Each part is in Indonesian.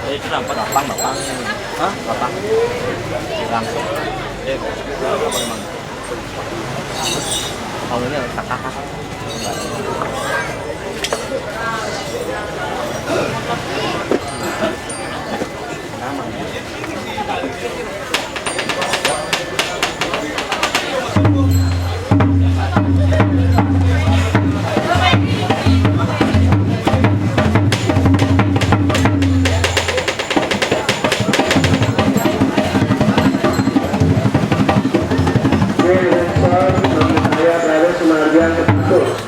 Itu dapat lapang, lapang. Hah? Lapang. Langsung. Apa memang? Kalau ini kakak. Saya berada Semarang Keputus.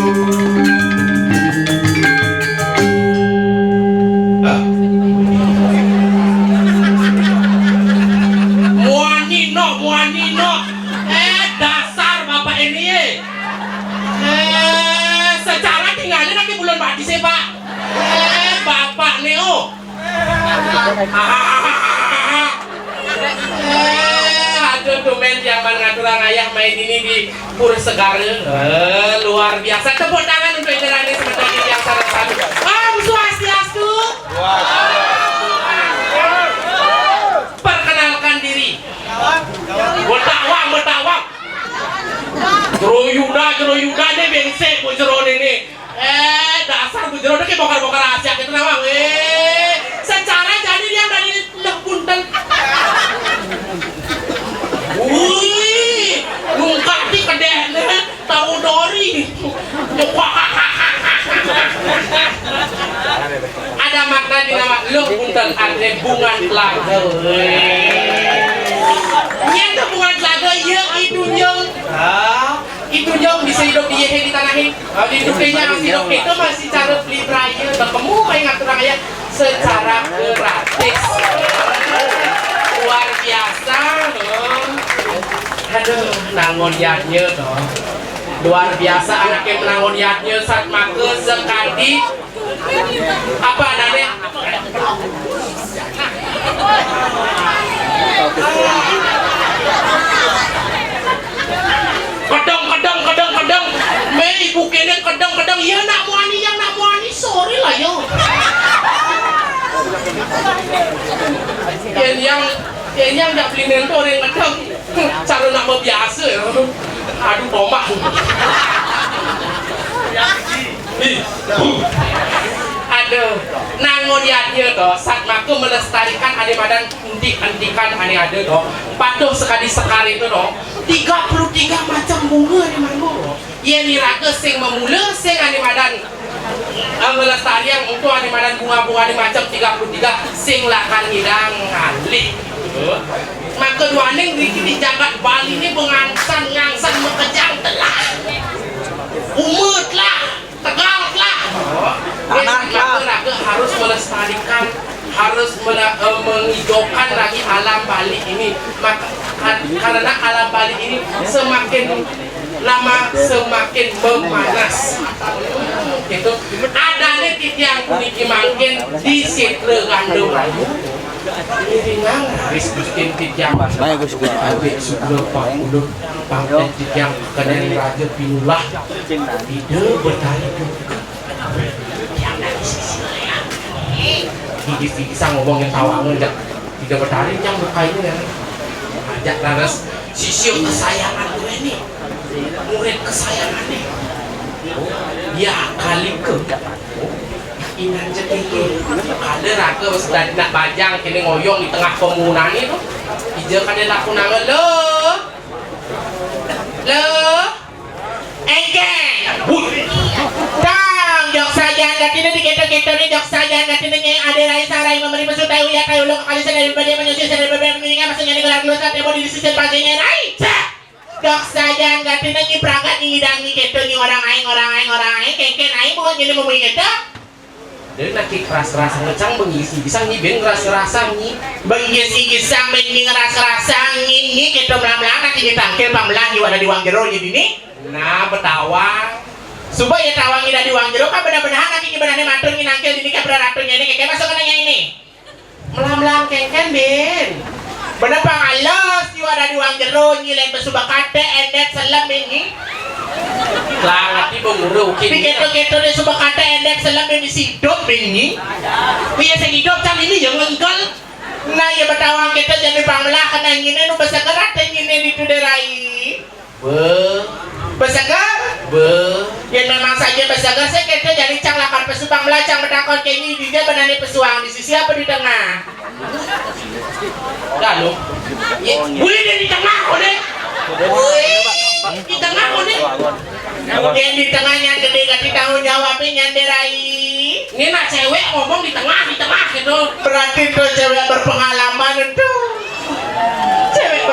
Muanino, dasar bapak ini. Secara tinggalnya nanti bulan mati sih pak. Bapak Neo. Aduh tumen zaman ngaturang ayah main ini di Pura Segar. Luar biasa. Tepuk tangan untuk Indrani sebenarnya yang sangat satu. Om Swastiastu. Perkenalkan diri. Bertakwang. Jeroyuda deh bengsek bu jero ini. Dasar bu jero kayak bokar-bokar rahasia gitu nawang. Secara jadi dia dari lepunten. Wih, nungkak di kedene tahu dori. Ada makna di nama lepunten ada bunga telaga. Nyata bunga telaga ya itu yang bisa hidup di yehe di tanah ini. Di hidupnya masih hidup itu masih cara beli raya bertemu main ngatur raya secara gratis. Luar biasa dong. Aduh, nangon yatnya dong. Luar biasa anaknya menangon yatnya saat make sekali. Apa adanya? Kadang me ibu kene kadang ya nak muani sorry lah yo. yang nggak beli mentor yang kadang cara nama biasa ya. Aduh tombak. Aduh, nangon yatnya toh saat maku melestarikan ade madan antikan ane ada toh patuh sekali itu toh 33 macam bunga di manggo ia niraga sing memula sing ane madan melestarian untuk ane madan bunga-bunga di macam 33 sing lakan hidang ngali maka dua neng di jagat Bali ini ngangsan mekejang telah umut lah tegal lah raga harus melestarikan harus menghidupkan lagi alam Bali ini maka karena alam Bali ini semakin lama semakin memanas gitu ada nih yang kuniki makin di sitre gandum ini nang habis bikin tijang baik Gus habis sebelum pangkat tijang kadang raja pinulah ide bertanya yang dari sisi lain gigi sang ngomongin tawangan tidak bertarik yang berkaitan ya ajak laras sisir kesayangan gue nih murid kesayangan nih ya kali ke inan jadi ada raga sedang nak bajang kini ngoyong di tengah pemunan itu ija kada laku nangan lo engkeng tang jok saja katina di kita ni jok saja katina yang ada rai sarai memberi pesu tahu ya tahu lo kali sedang berbadia menyusul sedang berbadia mengingat maksudnya negara dulu saat yang mau di sisi paginya rai jok saja katina ni perangkat ni hidang ni kita ni orang aing keken aing bukan jadi memui kita dari nanti keras-kerasa ngecang mengisi bisa ngibin keras-kerasa ngi mengisi gisang mengisi keras-kerasa ngi kita belang-belang nanti ditangkir pambelang ada di Wangjero jadi nih nah betawang supaya tawang tidak di Wangjero kan benar-benar nanti benar-benar matur nginangkil ini kan beraratunya ini kayak masuk nanya ini melang-melang kengken bin benar pangalos yu ada di Wangjero nyilain besubakate endek selam ini Langat ibu nguruk ini. Begitu deh subak kata endek selam yang hidup ini. Biar saya hidup kan ini yang lengkal. Nah ya betawang kita jadi panglah kena ini nu besagerat ini dituderai. Besagar? Yang memang saja besagar saya kita jadi canglakan pesubang belacang betakon kayak ini dia benani pesuang di sisi apa di tengah? Lalu, boleh deh di tengah kok deh. Di tengah kok deh. Kemudian di tengahnya gede ganti tanggung jawabnya nyanderai. Ini nak cewek ngomong di tengah gitu. Berarti tuh cewek berpengalaman itu. Cewek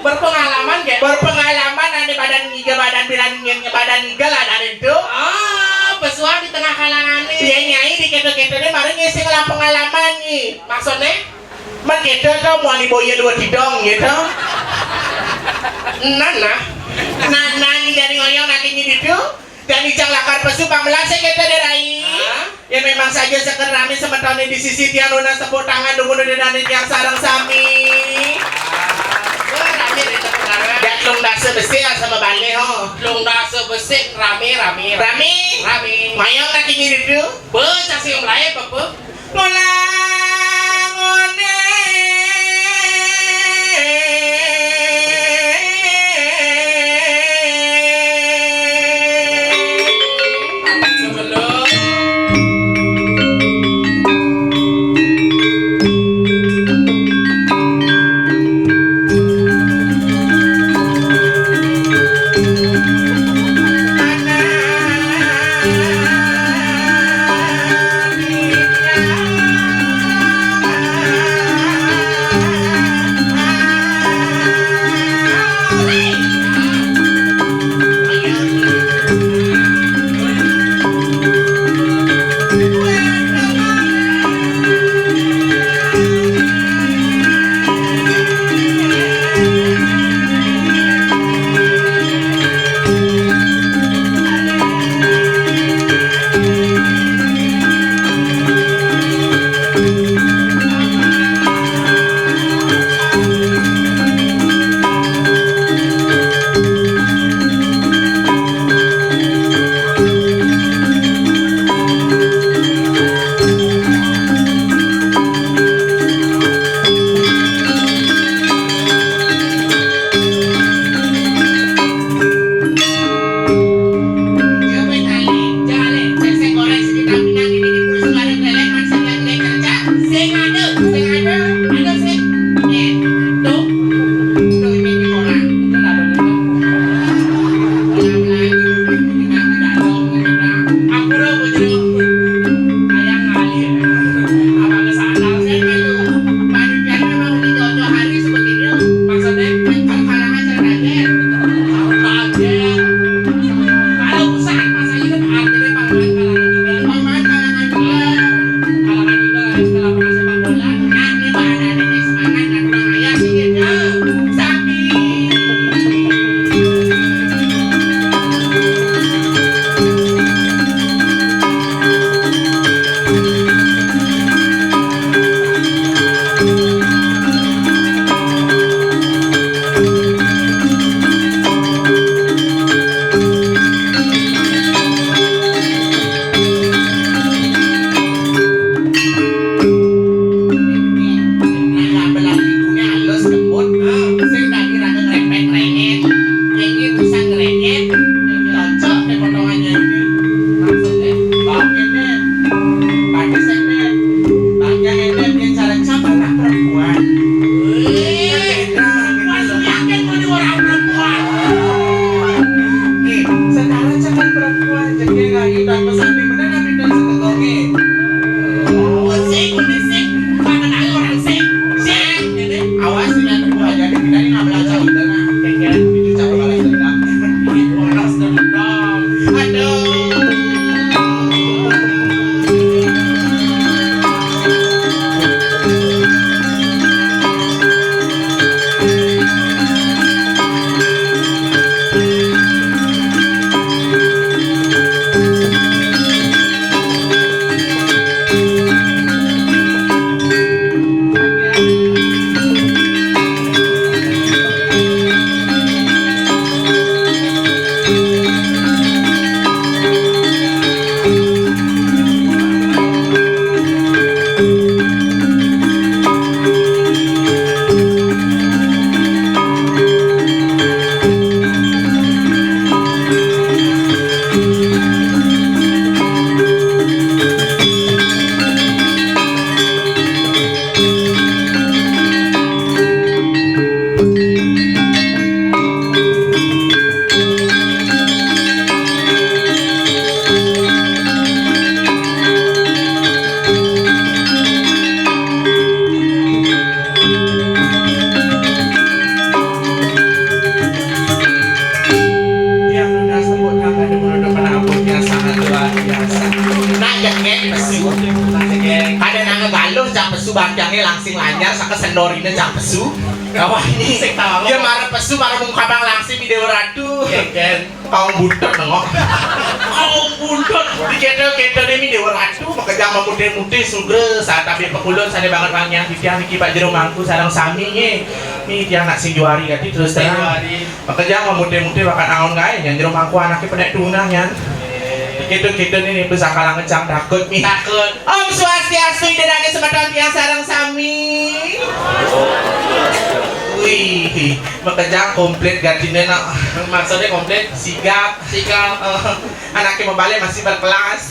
berpengalaman berpengalaman ane badan giga lah dari itu. Pesuar di tengah kalangan nih. Iya nyai di keto-keto ini mari ngisi ngelah pengalaman nih. Maksudnya? Man keto kau mau boya dua tidong gitu. Nah ini jadi ngoyong nanti itu. Dan ijang lakar pesu pamelase kita derai. Ya memang saja seker rame semetone di sisi tianuna tepuk tangan dungu dari yang sarang sami. Rame di tepuk tangan. Dan lung dasa besi sama balik ho. Lung dasa besi rame. Ngoyong nanti itu. Becah sih yang lain apa? Ngolangone. pesu. Ada nang galuh cak pesu bakyangnya langsing lanyar saka sendorine cak pesu. Kawah ini dia marah pesu marah mung kabang langsing di Dewa Ratu. Ken kaum buntut nengok. Kaum buntut diketo-keto demi Dewa Ratu maka jangan mutih-mutih sugre saat tapi pekulun sade banget wangnya tiang iki Pak Jero mangku sareng sami nih tiang nak sing juari gati terus terang. Maka jangan mutih-mutih bakat aon gae yang Jero mangku anaknya pendek tunang nya. Gitu-gitu nih bisa kalah ngecang takut nih. Takut. Om Swastiastu idadane semeton tiang sareng sami. Wih, makanya komplit gantinya nak maksudnya komplit sigap anaknya mau balik masih berkelas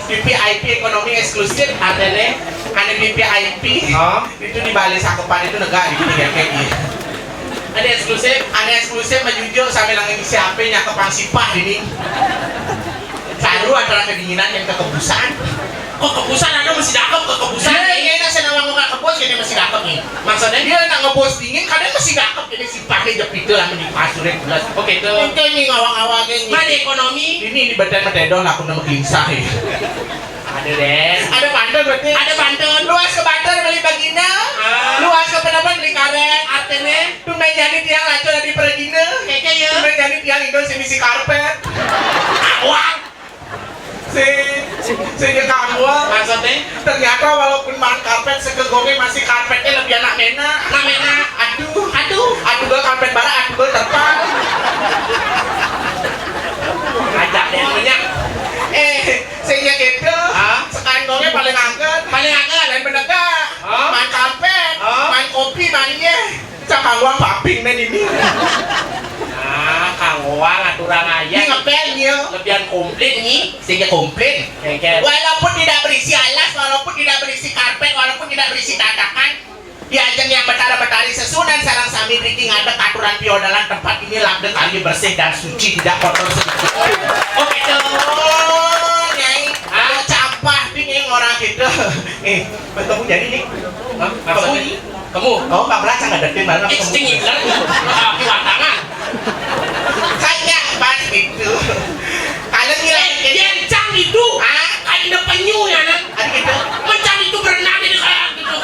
VVIP ekonomi eksklusif ada nih ada VVIP itu di balik sakupan itu negara gitu kayak gini ada eksklusif majujur sampai langit siapa nya ke pangsipah ini baru antara kedinginan yang kekebusan. Kok kebusan ada masih dakep ke kebusan? Iya, ini saya nawang nggak kebus, ini masih dakep nih. Maksudnya dia nak ngebus dingin, kadang masih dakep ini si pakai jep itu lah menikah pasurin bulas. Oke itu. Itu nih ngawang-ngawang ini. Mana ekonomi? Ini di badan dong, aku nama kelinsah ya. Ada deh. Ada Banten berarti. Ada Banten. Luas ke Banten beli bagina. Luas ke Penapan beli karet. Artinya, tuh main jadi tiang lacu dari Pergina. Kayaknya ya. Tuh main jadi tiang Indo si karpet. Awang. Sehingga kamu maksudnya ternyata walaupun bahan karpet segegongnya masih karpetnya lebih anak mena aduh gak karpet bara aduh gak terpang ajak deh minyak sehingga gitu sekarang gongnya paling angkat lain bener gak main karpet main kopi mainnya cakang uang paping dan ini Kang Wang aturan ayah ini ngepelnya lebihan komplit nih sehingga komplit walaupun tidak berisi alas walaupun tidak berisi karpet walaupun tidak berisi tatakan diajeng yang betara-betari sesunan sarang sami drinking ada aturan piodalan tempat ini labde kali bersih dan suci tidak kotor sedikit oke tuh nyai campah dingin orang gitu bertemu jadi nih kamu Pak Belacan nggak detik malah kamu hilang di watangan kayaknya pas itu kalau kencang itu ada penyu ya nan ada gitu kencang itu berenang di kayak gitu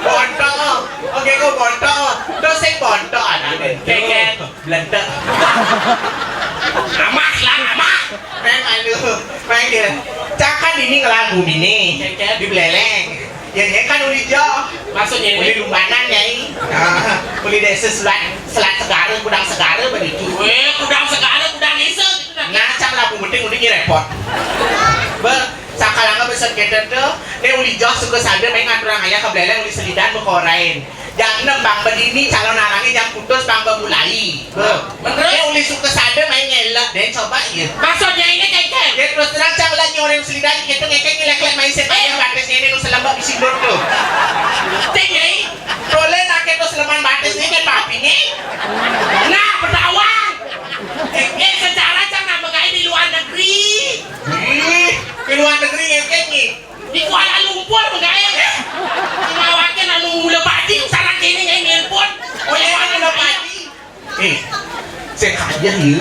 bontong oke kok bontong doseng bontong anaknya keket belanda amak main dia cakan ini ngelagu ini di beleleng ya kan uli jo maksudnya uli lumbanan nyai uli desa selat segara kudang segara begitu kudang segara kudang desa ngacang labu penting uli repot sakalanga besar kita tuh uli jo suka sadar main ngaturang ayah ke beleleng uli selidan bekorain jam 6 bang bedini calon anaknya jam putus bang bemulai uli suka sadar main ngelak dan coba ya maksudnya ini kayak terus terang cang lah nyoreng selidan gitu ngekek ngelek main set ayah batasnya ini nu selembab isi dulu tuh tinggi boleh nak itu seleman batas ini kan papinya nah berdawang secara cang nak mengai di luar negeri di luar negeri ngekek nih di Kuala Lumpur mengai ngawaknya nanu mula padi sarang kini ngai nelpon oleh mula padi saya kaya ya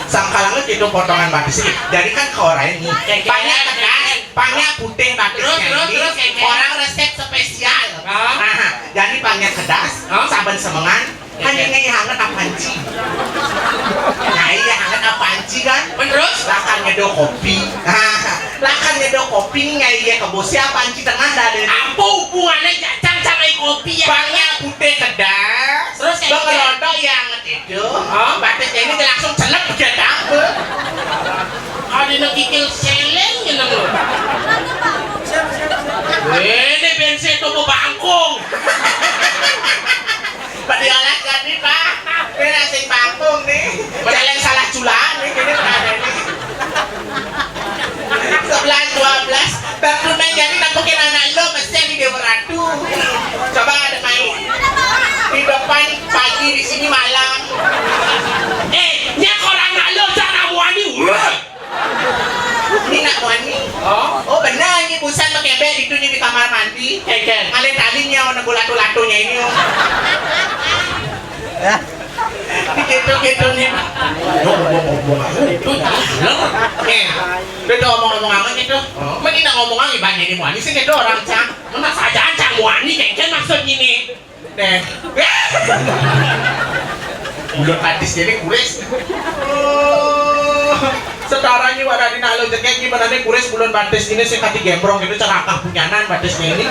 sangkalangnya gitu potongan batis jadi kan ke orang ini pangnya putih batisnya ini orang resep spesial jadi pangnya kedas saban semengan hanya hangat apanci hangat apanci kan terus lakannya do kopi ngai kebosnya apanci tengah dari apa hubungannya cang-cang kopi ya pangnya putih kedas terus bengerodok yang itu batisnya ini langsung celep dia dapet ada nak kikil seleng ya nang ini bensin tuh bangkung Pak diolah jadi Pak ini nasi bangkung nih celeng salah culaan nih kini ada nih 11-12 baru main jadi nampukin anak lo mesti di Dewa Ratu coba ada main di depan pagi di sini malam nyekor anak lo cara muani ini nak muani oh benar ini busan pakai bed itu di kamar mandi ngalih talinya nunggu latu-latunya ini dikit gitu nih. Ngomong itu itu ngomong apa gitu? Mending ngomong ibaratnya di muani sih gitu orang cang. Mana saja cang wani kengken maksud ini. Deh. Bulan hadis jadi kuris. Setaranya wadah di nalo jengkeng gimana nih kuris bulan batis ini sih kati gembrong itu cerakah punyanan batisnya ini.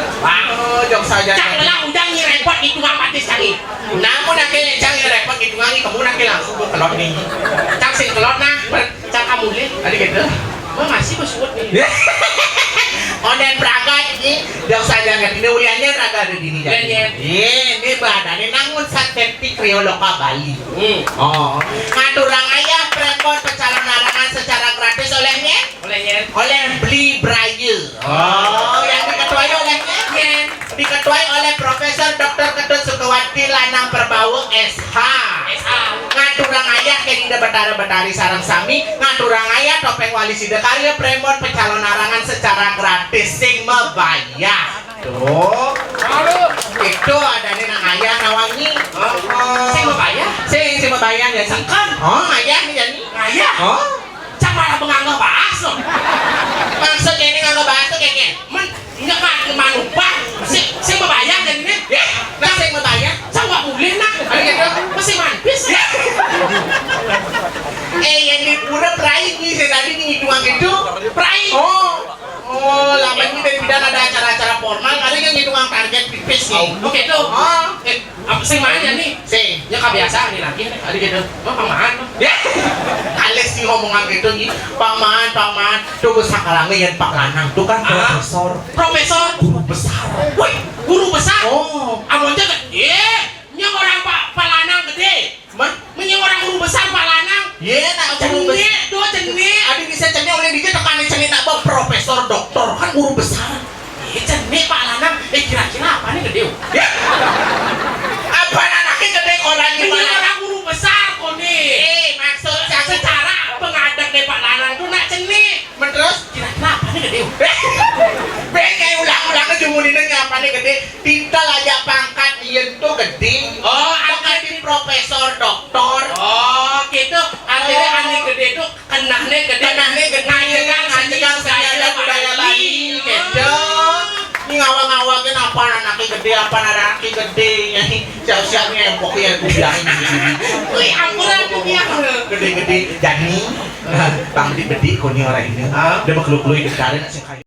Jok saja. Cang lah udah repot itu nggak batis lagi. Namun akhirnya cang repot gitu ngangi kamu nanti langsung ke kelot nih. Cang sing kelot nah, cang kamu lihat. Ada gitu. Mau ngasih besut nih. Onden pragat ini jok saja nggak ini uliannya raga ada di sini. Ini badannya nangun satetik krioloka Bali. Oh, ngaturang ayah prepon pencalon larangan secara gratis olehnya oleh beli braille. Oh, yang diketuai olehnya diketuai oleh Profesor Dr. Ketut Sukawati Lanang Perbau SH. Ngaturang ayah kedinda betara-betari sarang sami ngaturang ayah topeng wali sidekarya premon pencalon larangan secara gratis sing membayar. Tuh, itu ada nih nang ayah nawangi. Sing membayar? Sing membayar ya sangkan. Oh, ayah nih jadi. Ayah? Oh, Cang malah menganggap bahas loh. maksudnya ini nggak ngebahas tuh kayaknya. Enggak manubah. Sing membayar jadi nih. Ya, nah sing membayar. Cang nggak boleh nak. Ada gitu. Masih mampis. Yang di pura peraih nih, saya tadi nih hitungan gitu. Prai. Oh, lama ini dari bidang ada acara-acara formal, ada yang hitungan target pipis nih. Oke tuh. Apa sing mana nih? Sing. Ya kebiasaan nih lagi. Ada gitu. Oh, pamaan. Ya, Alex sih ngomongan gitu nih, paman, tuh besar kalangnya yang Pak Lanang, tuh kan Profesor. guru besar. Wih, guru besar. Oh, Amonnya kan, nya orang Pak Lanang gede. Menyang orang guru besar Pak Lanang. tak guru besar. Cenik, dua cenik. Ada bisa cenik oleh dia tekanin cenik nak bawa profesor, doktor, kan guru besar. Cenik Pak Lanang. Kira-kira apa nih gede? Ya, apa anaknya gede orang Menyang gimana? orang guru besar kok nih. Maksudnya Secara pengadap deh Pak Lanang tuh nak cenik. terus Kira-kira apa nih gede? kayak ulang-ulang jumunin apa nih gede? Tintal aja pangkat ieu tuh gede. Oh, Pangkat di profesor, doktor. Oh, gitu. Artinya aneh gede tuh kenahnya gede. Kenahnya gede. Ngajegang budaya Bali. Gitu. Ini ngawang-ngawangin apa anaknya gede, apa anaknya gede. Siap-siapnya yang pokoknya budaya. Wih, ampunan tuh dia. Gede-gede. Jadi, Bang Di Bedi, kau ini orang ini. Dia makluk-luin di